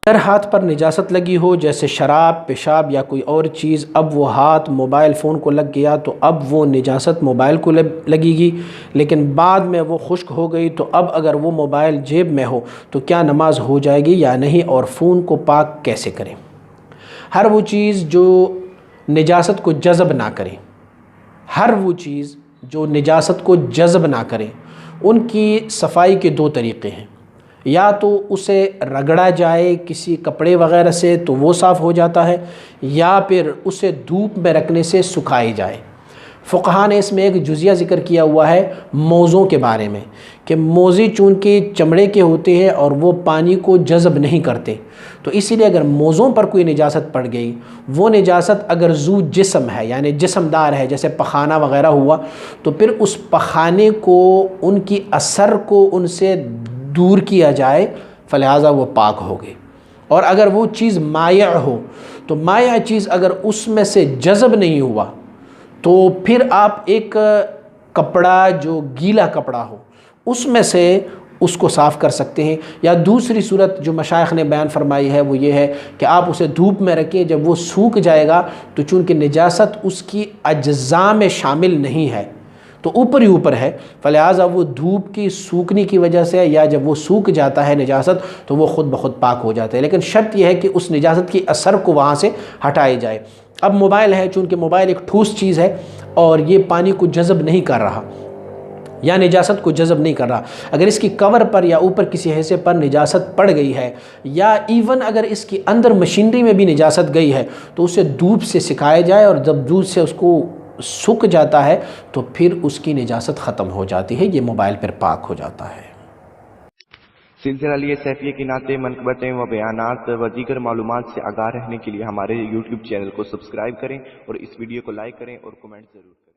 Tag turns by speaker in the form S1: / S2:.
S1: اگر ہاتھ پر نجاست لگی ہو جیسے شراب، پیشاب یا کوئی اور چیز، اب وہ ہاتھ موبائل فون کو لگ گیا تو اب وہ نجاست موبائل کو لگے گی، لیکن بعد میں وہ خشک ہو گئی تو اب اگر وہ موبائل جیب میں ہو تو کیا نماز ہو جائے گی یا نہیں، اور فون کو پاک کیسے کریں؟ ہر وہ چیز جو نجاست کو جذب نہ کرے، ہر وہ چیز جو نجاست کو جذب نہ کرے، ان کی صفائی کے دو طریقے ہیں۔ یا تو اسے رگڑا جائے کسی کپڑے وغیرہ سے تو وہ صاف ہو جاتا ہے، یا پھر اسے دھوپ میں رکھنے سے سکھائی جائے۔ فقہا نے اس میں ایک جزیہ ذکر کیا ہوا ہے موزوں کے بارے میں، کہ موزے چونکہ چمڑے کے ہوتے ہیں اور وہ پانی کو جذب نہیں کرتے، تو اسی لیے اگر موزوں پر کوئی نجاست پڑ گئی، وہ نجاست اگر ذو جسم ہے یعنی جسم دار ہے، جیسے پخانہ وغیرہ ہوا، تو پھر اس پخانے کو، ان کی اثر کو ان سے دور کیا جائے، فلہذا وہ پاک ہو گئے۔ اور اگر وہ چیز مائع ہو تو مائع چیز اگر اس میں سے جذب نہیں ہوا تو پھر آپ ایک کپڑا جو گیلا کپڑا ہو اس میں سے اس کو صاف کر سکتے ہیں۔ یا دوسری صورت جو مشائخ نے بیان فرمائی ہے وہ یہ ہے کہ آپ اسے دھوپ میں رکھیں، جب وہ سوکھ جائے گا تو چونکہ نجاست اس کی اجزاء میں شامل نہیں ہے تو اوپر ہی اوپر ہے، فلہذا وہ دھوپ کی سوکھنے کی وجہ سے یا جب وہ سوکھ جاتا ہے نجاست تو وہ خود بخود پاک ہو جاتا ہے، لیکن شرط یہ ہے کہ اس نجاست کی اثر کو وہاں سے ہٹائی جائے۔ اب موبائل ہے، چونکہ موبائل ایک ٹھوس چیز ہے اور یہ پانی کو جذب نہیں کر رہا یا نجاست کو جذب نہیں کر رہا، اگر اس کی کور پر یا اوپر کسی حصے پر نجاست پڑ گئی ہے، یا ایون اگر اس کی اندر مشینری میں بھی نجاست گئی ہے تو اسے دھوپ سے سکھایا جائے، اور جب دھوپ سے اس کو سوکھ جاتا ہے تو پھر اس کی نجاست ختم ہو جاتی ہے، یہ موبائل پر پاک ہو جاتا ہے۔
S2: سلسلہ لیے سیفیہ کی نعتیں، منقبتیں و بیانات و دیگر معلومات سے آگاہ رہنے کے لیے ہمارے YouTube چینل کو سبسکرائب کریں اور اس ویڈیو کو لائک کریں اور کمنٹ ضرور کریں۔